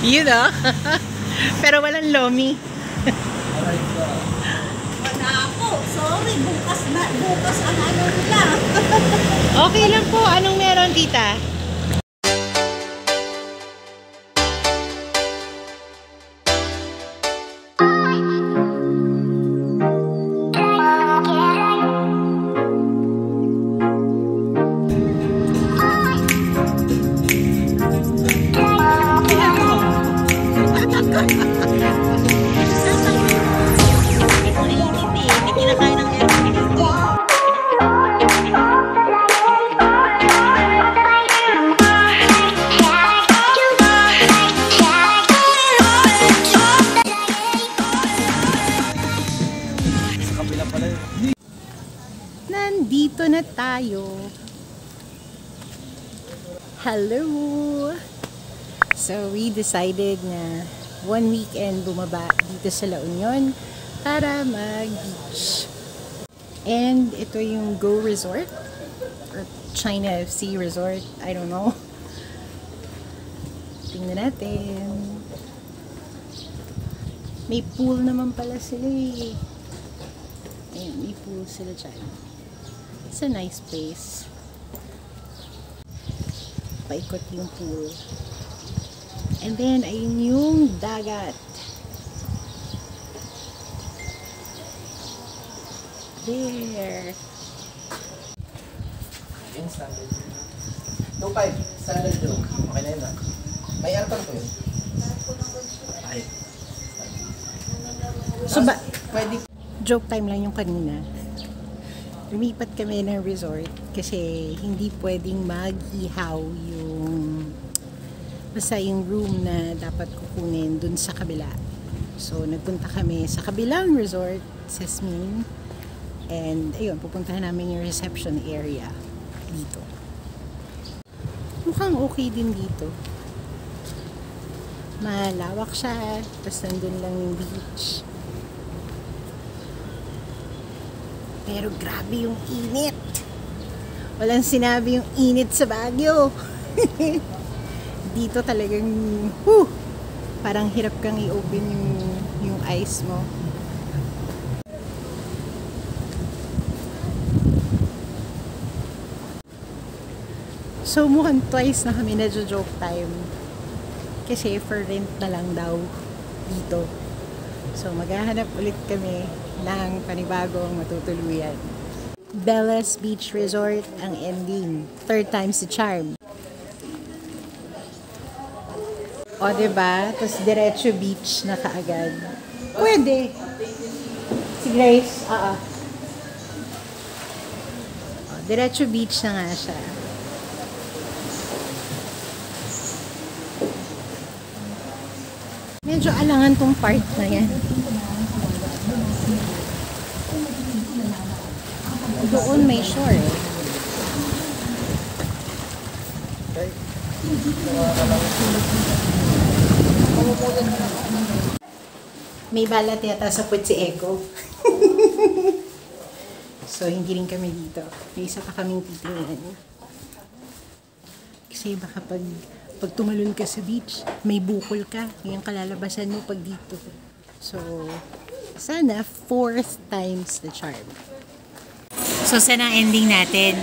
You know? Pero walang lomi. Wala po. Sorry, bukas ang ano nila. Okay lang po. Anong meron, tita? Nandito na tayo. Hello! So, we decided na one weekend bumaba dito sa La Union para mag-beach. And ito yung Go Resort or China Sea Resort. I don't know. Tingnan natin. May pool naman pala sila eh. Ayan, may pool sila dyan. It's a nice place. Paikot yung pool. And then, ayun yung dagat. There. Yung standard. 2.5. Standard joke. Okay na yun ha. May aircon po yun. Ay. So ba, Pwede. joke time lang yung kanina. Lumipat kami ng resort kasi hindi pwedeng mag-ihaw yung basta yung room na dapat kukunin dun sa kabila. So, nagpunta kami sa kabilang resort, Sesmin. And, ayun, pupuntahan namin yung reception area dito. Mukhang okay din dito. Malawak siya, tapos nandun lang yung beach. Pero grabe yung init. Walang sinabi yung init sa Baguio. Dito talagang parang hirap kang i-open yung eyes mo. So mukhang twice na kami na-joke time. Kasi for rent na lang daw dito. So maghahanap ulit kami ng panibagong matutuluyan. Bella's Beach Resort ang ending. 3rd time's the charm. O, diba? Tapos diretso beach na kaagad. Pwede. Si Grace, O, diretso beach na nga siya. Medyo alangan tong part na yan. Doon may shore eh. May balat yata sa put si Echo. So, hindi rin kami dito. May isa pa kaming titingnan. Kasi baka pag tumalon ka sa beach, may bukol ka. Yung kalalabasan mo pag dito. So, sana 4th time's the charm. So, saan ang ending natin?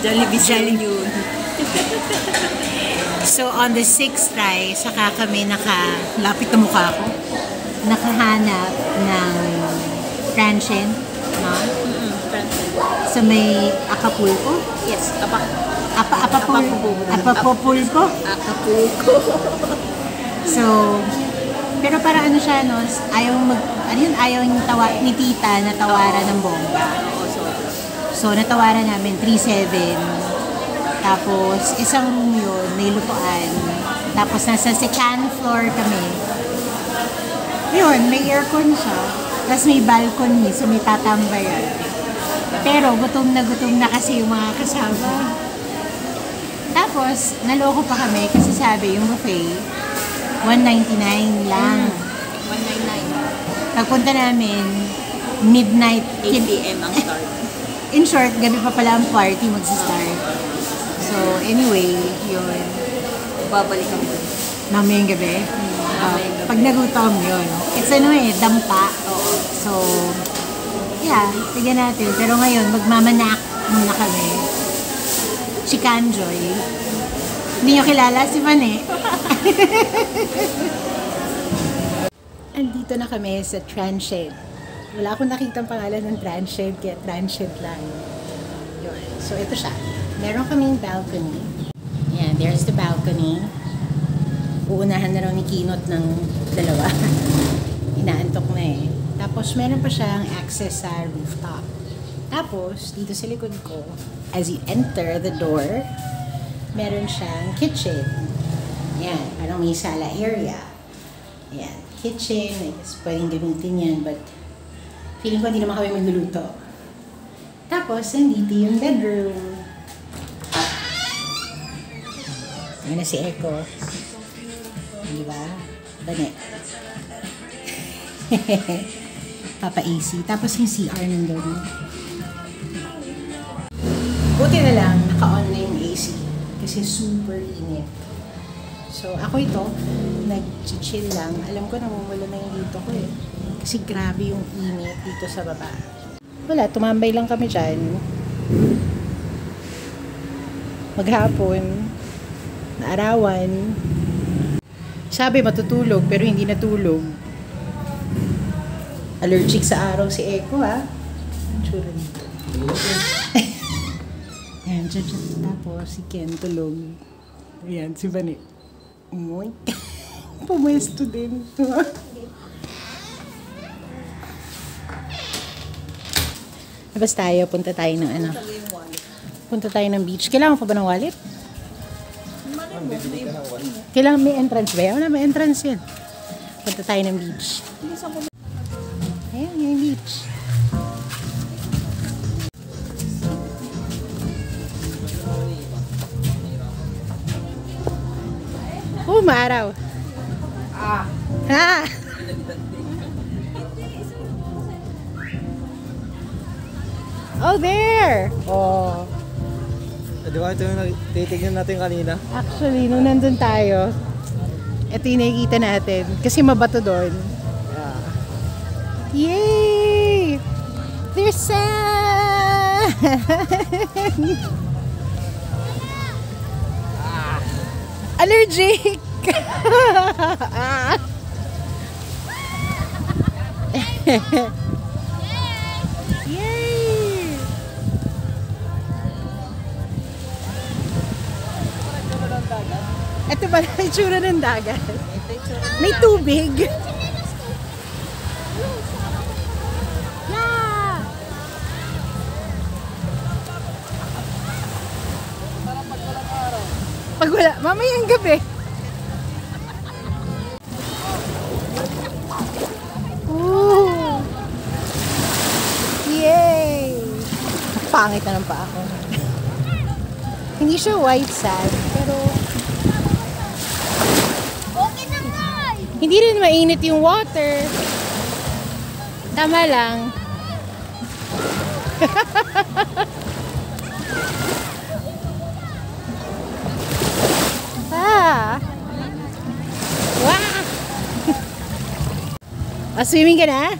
Jollibee yun. So, on the 6th try, saka kami lapit na mukha ko, nakahanap ng Francine, no? So, may Acapulco? Yes, Acapulco. Acapulco. So, pero para ano siya, no? Ayaw ni tita na tawaran ng bongga. So, natawaran namin 3,700. Tapos, isang room yun, may lutuan. Tapos, nasa 2nd floor kami. Yun, may aircon siya. Tapos, may balcony, so may tatambayan. Pero, gutom na kasi yung mga kasama. Tapos, naloko pa kami kasi sabi, yung buffet, 199 lang. 199. Pagpunta namin, midnight. 8 p.m. ang start. In short, gabi pa pala ang party magsa-start. So, anyway, yun. babalik ako. Mamayang gabi. Mamayang gabi. Pag nagutom yun. It's ano dampa. Oo. So, yeah, tignan natin. Pero ngayon, magmamanak muna kami. Chikanjoy. Hindi nyo kilala si Vane. Andito na kami sa Transhed. Wala akong nakitang pangalan ng Transhed, kaya Transhed lang. Yun. So, ito siya. Meron kaming balcony. Yan, there's the balcony. Uunahan na raw ni Kinot ng dalawa. Inaantok na eh. Tapos, meron pa siyang access sa rooftop. Tapos, dito sa likod ko, as you enter the door, meron siyang kitchen. Yan, parang may sala area. Yan, kitchen. I guess pwedeng gamitin yan, but feeling ko hindi naman kami magluluto. Tapos, nandito yung bedroom. Ayan na si Echo. Diba? Bane. Papa AC. Tapos yung CR nandun. Buti na lang, naka-on na yung AC. Kasi super init. So, ako ito, nag-chill lang. Alam ko, namumula na yung dito ko eh. Kasi grabe yung init dito sa baba. Wala, tumambay lang kami dyan. Maghapon. Naarawan. Sabi matutulog, pero hindi natulog. Allergic sa araw si Echo, ha? Tsura dito. Ayan, dyan. Tapos, si Ken tulog. Ayan, si Vane. Umoy. Pumwesto din. Labas tayo, punta tayo ng ano. Punta tayo ng beach. Kailangan pa ba ng wallet? Kailangan may entrance ba? Wala, may entrance yan. Punta tayo ng beach. Ayan, yung beach. Maaraw. Ha! Oh, there! Oh. Di ba ito yung titignan natin kanina? Actually, nung nandun tayo, ito yung nakikita natin. Kasi mabato doon. Yay! There's sand! Allergic! Yay! Ito ba yung itsura ng dagat? May tubig. Yeah! Pag wala, mamayang gabi. Ooh! Yay! Pangit na ng paa ko. Hindi siya white sand, pero Okay na, guys! hindi rin mainit yung water. Tama lang. Wow! Swimming ka na?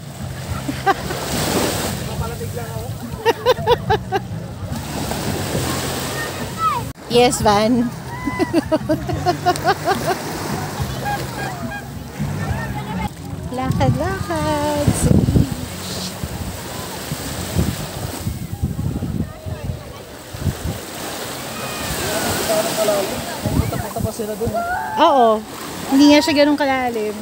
Yes, Van. Lakad-lakad sa beach. Punta pa sila dun. Oo. Hindi nga siya ganun kalalim.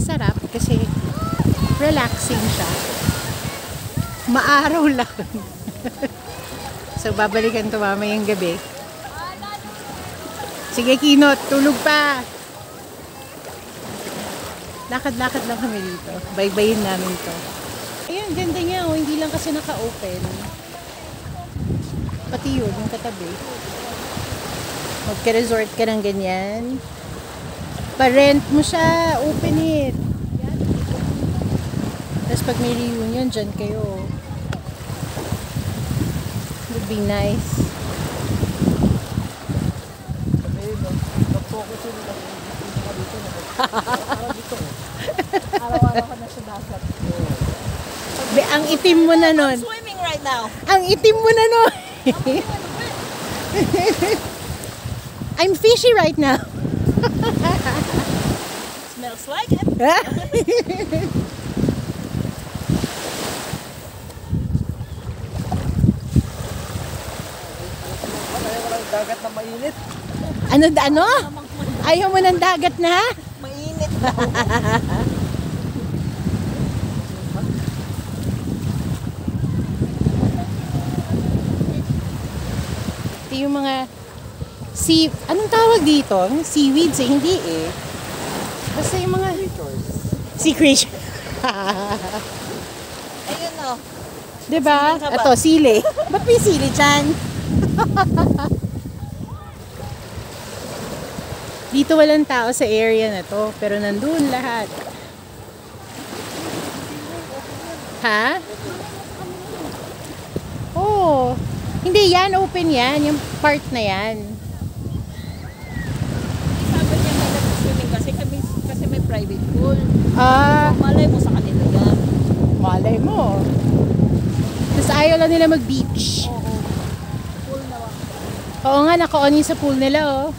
Sarap kasi relaxing siya. Maaraw lang. So, babalikan to mamayang gabi. Sige, Kinot, tulog pa. Lakad-lakad lang kami dito. Baybayin namin to. Ayun, ganda niya. Oh. Hindi lang kasi naka-open. Pati yun, yung katabi. Magka-resort ka ng ganyan. Pa-rent mo siya, open it. Tapos pag may reunion, dyan kayo. Would be nice. Araw-araw ka na sa dagat. Ang itim mo na nun. Swimming right now. Ang itim mo na nun. I'm fishy right now. Smells like it. Dagat na mainit. Ano? Ayaw mo ng dagat na? Mainit. Ito yung mga anong tawag dito? Seaweeds eh, hindi eh. Basta yung mga sea creature. Ayun o. Diba? Sili ka ba? Ito, sili. Ba't may sili dyan? Dito walang tao sa area na to, pero nandun lahat. Ha? Oh, hindi yan, open yan, yung part na yan. Sabi niya may nag-swimming kasi may private pool. Ah, Malay mo sa kanila yan. malay mo. Tapos ayaw lang nila mag-beach. Oo. Pool na lang. Oo nga, naka-on yun sa pool nila, oh.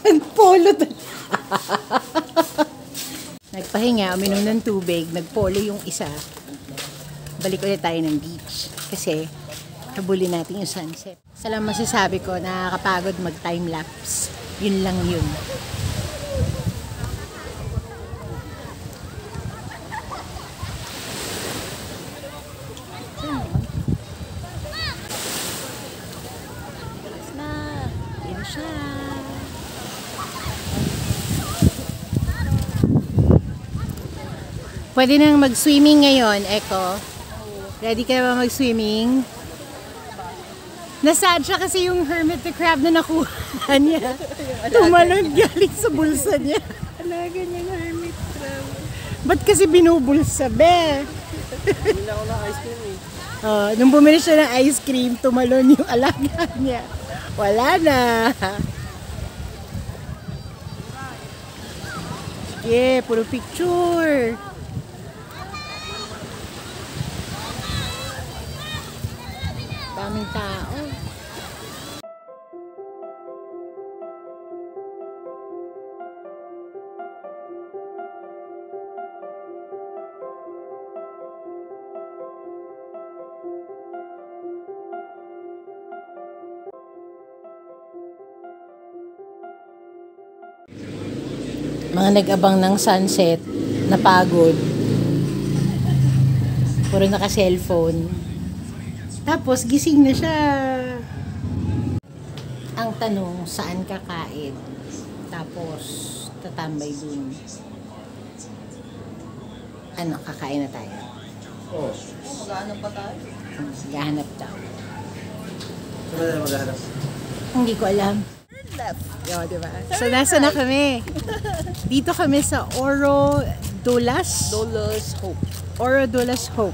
Nagpolo Nagpahinga, uminom ng tubig, nagpolo yung isa. Balik ulit tayo ng beach. Kasi, habulin natin yung sunset. Sa lang masasabi ko, nakakapagod mag-time-lapse. Yun lang yun. Yun siya. Pwede nang mag-swimming ngayon, Eko. Ready ka na ba mag-swimming? Nasad siya kasi yung hermit the crab na nakuha niya. Tumalon galing sa bulsa niya. Alaga niya ng hermit crab. Ba't kasi binubulsa, be? Hindi na ako ng ice cream eh. Nung bumili siya ng ice cream, tumalon yung alaga niya. Wala na. Yeah, puro picture. Daming tao. Mga nag-abang ng sunset, napagod. Puro naka-cellphone. Tapos, gising na siya. Ang tanong, saan kakain? Tapos, tatambay dun. Ano, kakain na tayo? Oo. Maghanap pa tayo. Gahanap daw. Saan na maghanap? Hindi ko alam. Left. Yo, diba? So, nasa na kami? Dito kami sa Oro Dulas. Dollars Hope. Oro Dulas Hope.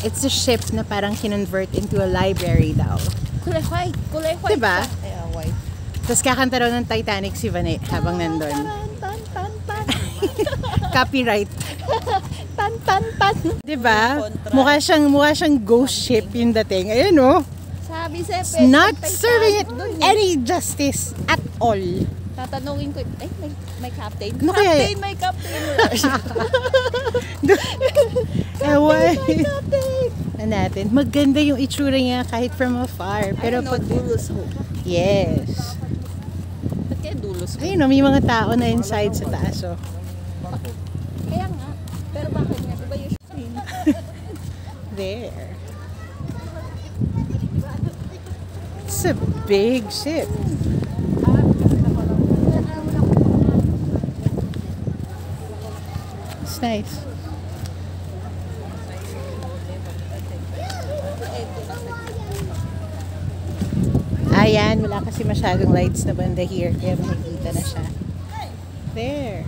It's a ship na parang kinonvert into a library daw. Kulay white. Kulay white. Diba? Yeah, white. Tapos kakanta raw ng Titanic si Vanet habang nandun. Tan, tan, tan. Copyright. Tan, tan, tan. Diba? Kontra. Mukha siyang ghost ship yung dating. Ayun oh. Sabi sa It's not serving it any justice at all. Tatanungin ko, may captain. Ano kaya Captain, may captain. Ewan. Captain. Ano natin? Maganda yung itsura niya kahit from afar. Pero Pero pag... Dollars Hope. Yes. Ba't kaya Dollars Hope? Ayun oh, may mga tao na inside sa taas oh. Kaya nga. Pero bakit nga? Diba yung screen? There. It's a big ship. It's nice. Ayan, wala kasi masyadong lights na banda here. Kaya makikita na siya. There.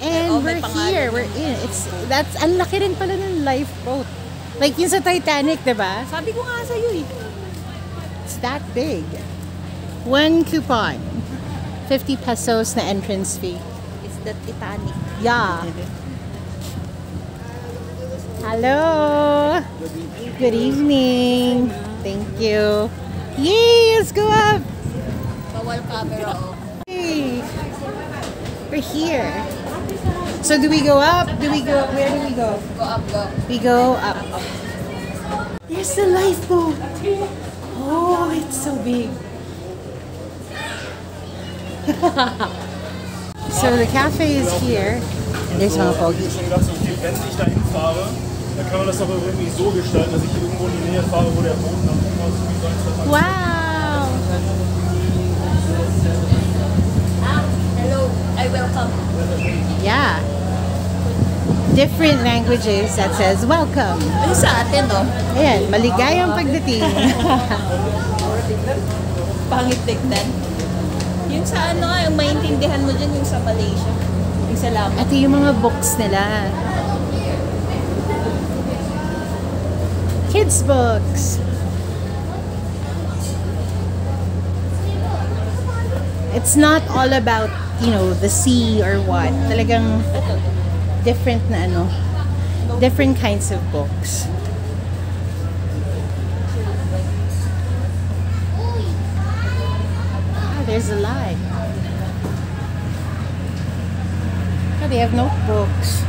And we're here. We're in. Ang laki rin pala ng lifeboat. Like yung sa Titanic, diba? Sabi ko nga sa'yo eh. It's that big. 1 coupon. 50 pesos na entrance fee. It's the Titanic. Yeah. Hello. Good evening. Thank you. Yay, let's go up. Bawal camera oh. Hey. We're here. So do we go up? Where do we go? Go up, go. We go up. There's the lifeboat. Oh, it's so big. So the cafe is here. And there's mga pogi. Ich habe schon gedacht, so, okay, wenn ich da hinfahre, dann kann man das aber irgendwie so gestalten, dass ich irgendwo in die Nähe fahre, wo der Boden dann irgendwas wie so ein, zwei Tage. Wow. Hello, I welcome. Yeah. Different languages that says welcome. Ano sa atin, no? Ayan, maligayang pagdating. Pangit tignan. Yung sa ano, yung maintindihan mo dyan, yung sa Malaysia. Yung salamat. Ito yung mga books nila. Kids books. It's not all about, the sea or what. Talagang different na different kinds of books. There's a lot. Oh, they have notebooks.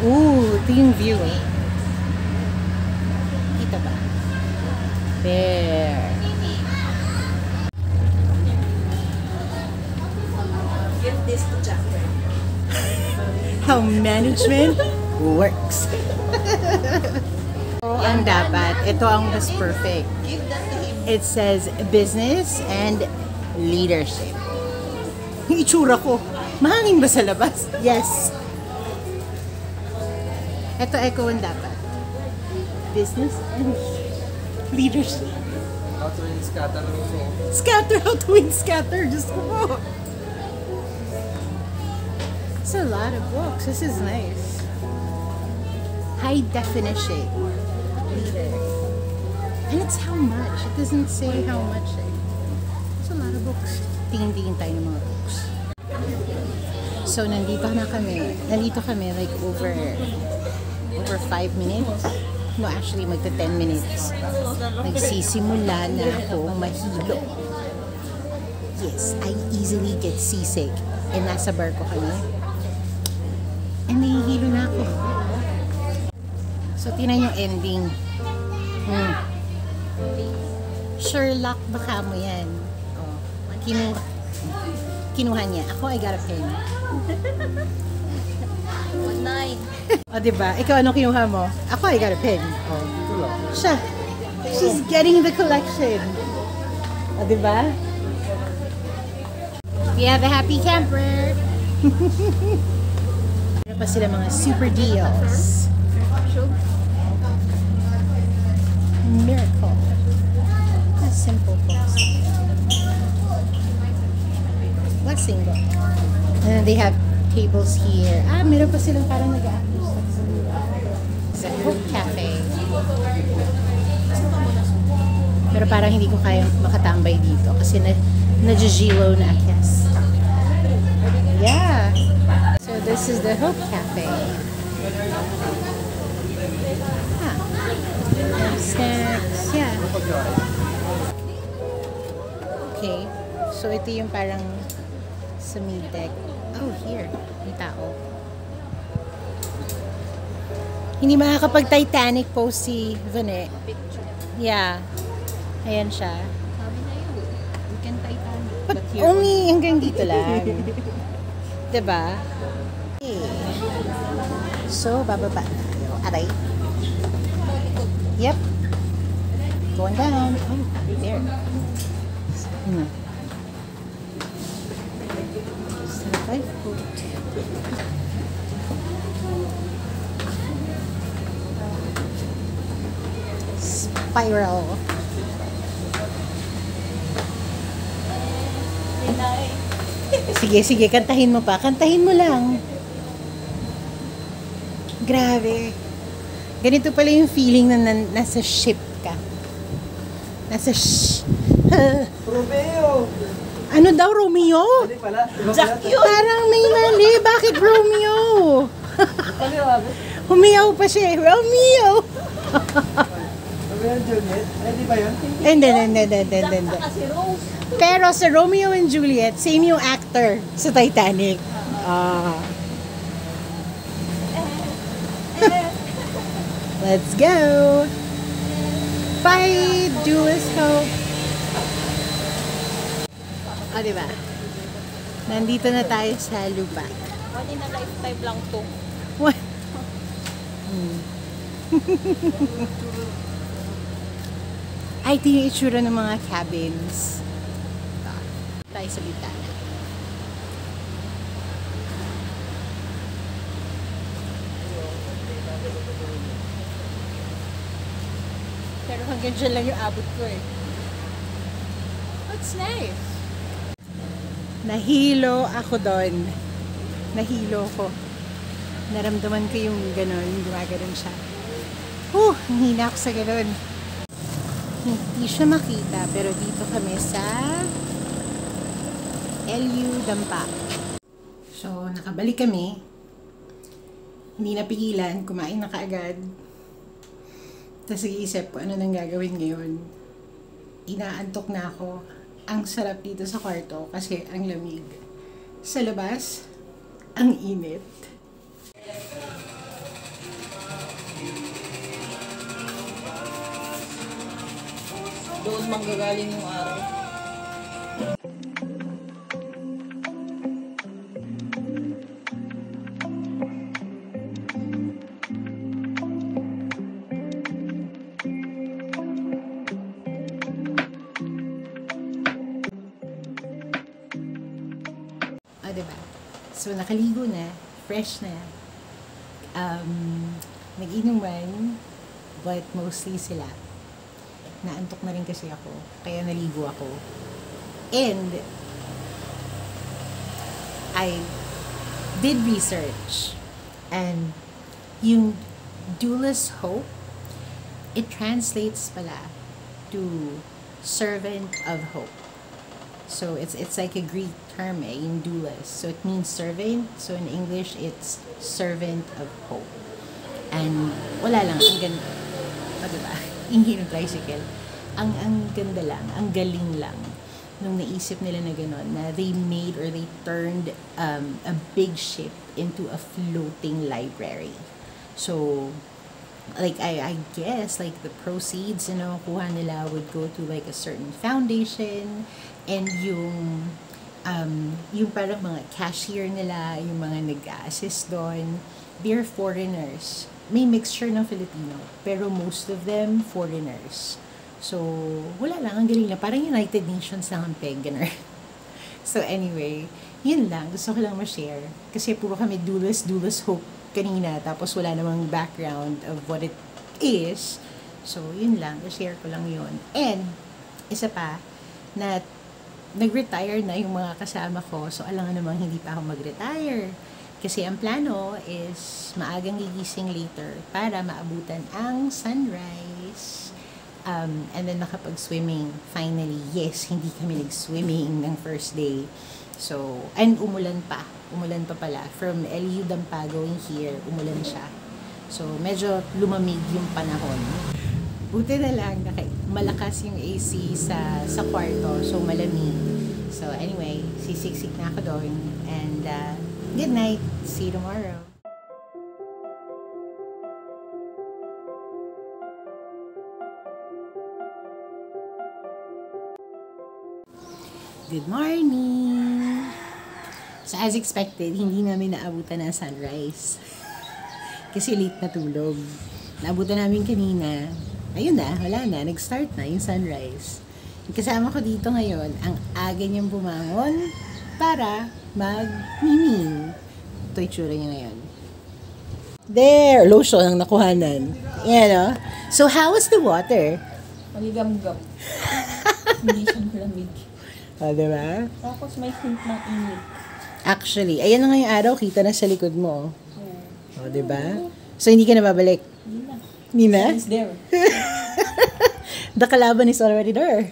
Ooh, ito yung view. Kita ba? There. Give this to Jacqueline. How management works. Ang dapat, ito ang mas perfect. Give that to him. It says business and leadership. Yung itsura ko, mahangin ba sa labas? Yes. Ito echo ang dapat. Business and leadership. How to scatter also. Scatter, how to win scatter. Just go. It's a lot of books. This is nice. High definition. Leader. And it's how much. It doesn't say how much. It's a lot of books. Tingin-tingin tayo ng mga books. So, nandito kami like over 5 minutes. No, actually, magta 10 minutes. Nagsisimula na ako mahilo. Yes, I easily get seasick. And nasa barko kami. And nahihilo na ako. So, tinan yung ending. Sherlock, baka mo yan. Oh, kinuha niya. Ako, I got a pen. 1-9. O, diba? Ikaw, ano kinuha mo? Ako, I got a pen. Oh, siya. She's getting the collection. O, diba? We have a happy camper. Meron pa sila mga super deals. Miracle. A simple post. Blessing book. And then they have tables here. Meron pa silang parang nag-a-accuse. It's a Hope Cafe. Pero parang hindi ko kaya makatambay dito kasi na-jilo na, I guess. Yeah. So this is the Hope Cafe. Snacks. Yeah. Okay. So ito yung parang sa mid-deck. Oh, here. May tao. Hindi makakapag-Titanic post si Vane. Yeah. Ayan siya. Sabi na yun. We can Titanic. But only hanggang dito lang. Diba? Okay. So, bababa tayo. Aray. Yep. Going down. Oh, there. Survive food. Spiral. Pinay. Sige, sige, kantahin mo pa. Kantahin mo lang. Grabe. Ganito pala yung feeling na nasa ship ka. Nasa Romeo! Ano daw, Romeo? Hindi pala. Iba pala. Jack yun! Parang may mali. Bakit Romeo? Paliwanag. Humiyaw pa siya. Romeo! Romeo and Juliet? Ay, di ba yun? Hindi. Jack na kasi Rose. Pero sa Romeo and Juliet, same yung actor sa Titanic. Let's go! Bye, Duelist Hope! Diba? Nandito na tayo sa lupa. One in a lifetime lang to. What? Ay, ito yung itsura ng mga cabins. Tayo sa bitana. Pero hanggang dyan lang yung abot ko eh. What's nice? Nahilo ako doon. Nahilo ko. Naramdaman ko yung gano'n, yung gumaganon siya. Ang hina ako sa gano'n. Hindi siya makita, pero dito kami sa LU Dampa. So, nakabalik kami. Hindi napigilan, kumain na kaagad. Tapos iisip ko, ano nang gagawin ngayon? Inaantok na ako. Ang sarap dito sa kwarto kasi ang lamig. Sa labas, ang init. Doon manggagaling yung araw. Diba? So, nakaligo na, fresh na. Nag-inuman, but mostly sila. Naantok na rin kasi ako, kaya naligo ako. And, I did research, and yung Duelist Hope, it translates pala to servant of hope. So it's like a Greek term yung doulos. So it means servant. So in English, it's servant of hope. And wala lang, ang ganda. Diba? Hindi ng tricycle. Ang ganda lang, ang galing lang nung naisip nila na gano'n, na they made or they turned a big ship into a floating library. So, like, I guess, like, the proceeds, kuha nila would go to, like, a certain foundation, and yung parang mga cashier nila, yung mga nag-assist doon, they're foreigners. May mixture ng Filipino, pero most of them, foreigners. So, wala lang, ang galing lang. Parang United Nations lang ang peg, gano'n. So, anyway, yun lang. Gusto ko lang ma-share. Kasi puro kami Duelist Hope kanina, tapos wala namang background of what it is. So, yun lang. Share ko lang yun. And, isa pa, na nag-retire na yung mga kasama ko. So, alam nga namang hindi pa ako mag-retire. Kasi ang plano is maagang gigising later para maabutan ang sunrise. And then nakapag-swimming. Finally, yes, hindi kami nag-swimming ng first day. So, and umulan pa. Umulan pa pala. From LU Dampa going here, umulan siya. So, medyo lumamig yung panahon. Buti na lang, malakas yung AC sa kwarto. So, malamig. So, anyway, sisiksik na ako doon. And, good night. See you tomorrow. Good morning! So, as expected, hindi namin naabutan ng sunrise. Kasi late na tulog. Naabutan namin kanina. Ayun na, wala na. Nag-start na yung sunrise. Kasama ko dito ngayon ang aga niyang bumangon para mag-miming. Ito itsura niya ngayon. There! Lotion ang nakuhanan. Yan, no? So, how was the water? Maligam-gam. Hindi siya malamig. Diba? Tapos may hint ng init. Actually, ayan na nga yung araw, kita na sa likod mo. Diba? So, hindi ka na babalik? Hindi na. Hindi na? It's there. The kalaban is already there.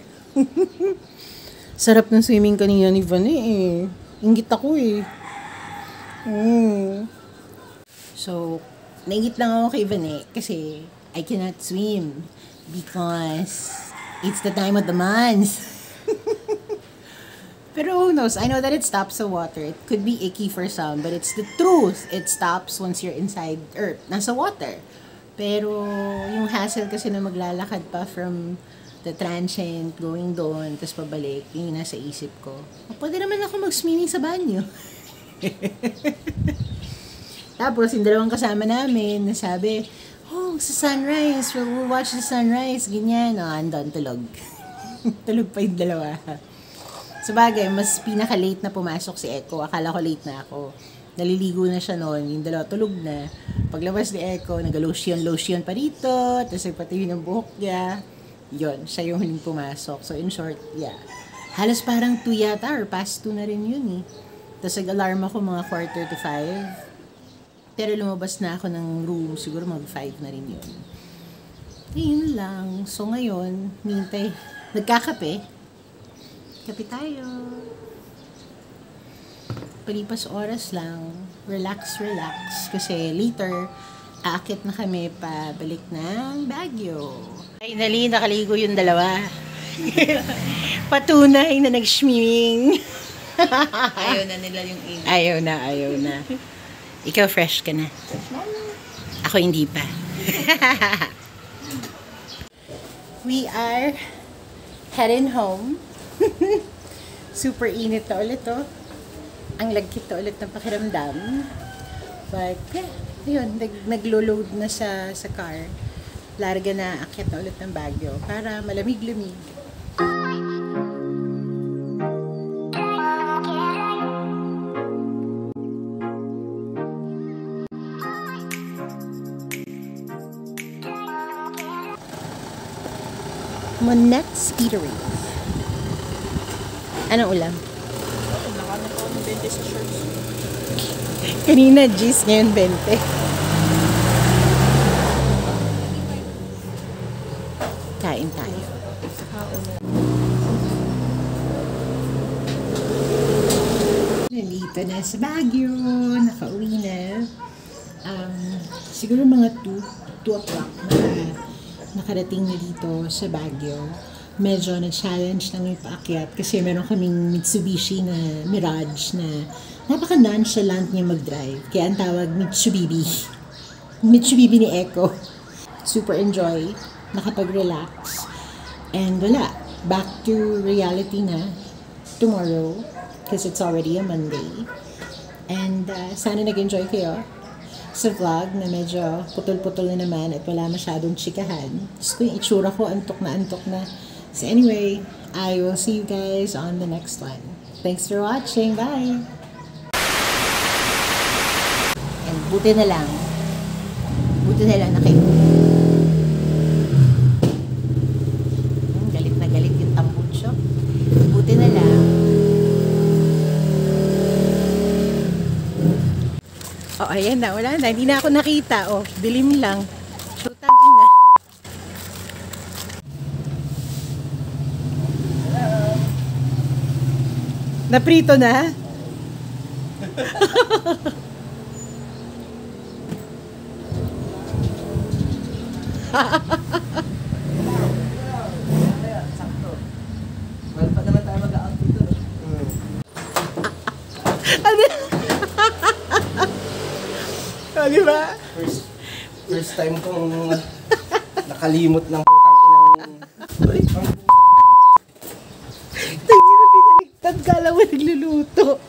Sarap ng swimming kanina ni Vanny eh. Ingit ako eh. So, naingit lang ako kay Vanny kasi I cannot swim because it's the time of the month. Pero who knows? I know that it stops the water. It could be icky for some, but it's the truth. It stops once you're inside or nasa water. Pero yung hassle kasi na maglalakad pa from the transient, going doon, tapos pabalik, yung nasa isip ko. Pwede naman ako mag-swimming sa banyo. Tapos, yung dalawang kasama namin, nasabi, oh, sa sunrise, we'll watch the sunrise, ganyan. O, andun, tulog. Tulog pa yung dalawa. Sabagay, mas pinaka-late na pumasok si Echo. Akala ko late na ako. Naliligo na siya noon. Yung dalawa tulog na. Paglabas ni Echo, nag-lotion pa dito. Tapos nagpatiwi ng buhok niya. Yun, siya yung huling pumasok. So in short, yeah. Halos parang 2 yata or past 2 na rin yun eh. Tapos nag-alarm ako mga 4:35. Pero lumabas na ako ng room. Siguro mag 5 na rin yun. Ayun lang. So ngayon, nintay. Nagkakape. Kape tayo. Palipas oras lang. Relax. Kasi later, aakit na kami pabalik ng Baguio. Finally, nakaligo yung dalawa. Patunay na nag-swimming. Ayaw na nila yung init. Ayaw na. Ikaw fresh ka na. Ako hindi pa. We are heading home. Super init na ulit to. Ang lagkit na ulit ng pakiramdam. But, yeah. Yun, naglo-load na sa car. Larga na, akyat na ulit ng Baguio para malamig-lamig. Monet's Eatery. Anong ulam? Nakanap ako ng 20 sa shorts. Kanina, G's, ngayon 20. Kain tayo. Nandito na sa Baguio. Nakauwi na. Siguro mga 2 o'clock na nakarating na dito sa Baguio. Medyo na-challenge lang yung paakyat kasi meron kaming Mitsubishi na Mirage na napaka-nonchalant niya mag-drive. Kaya ang tawag Mitsubishi. Mitsubishi ni Echo. Super enjoy. Nakapag-relax. And wala. Back to reality na tomorrow because it's already a Monday. And sana nag-enjoy kayo sa vlog na medyo putol-putol na naman at wala masyadong chikahan. Tapos ko yung itsura ko, antok na. So anyway, I will see you guys on the next one. Thanks for watching. Bye! And buti na lang na kayo. Galit na galit yung tambucho. Buti na lang. Oh, ayan na. Wala na. Hindi na ako nakita. Oh, dilim lang. Putang ina. Naprito na? Well, pa naman tayo mag-out dito. Ano? Oh, di ba? First time kong nakalimot ng putang inang... Tingin na pinaliktad ka lang mo nagluluto.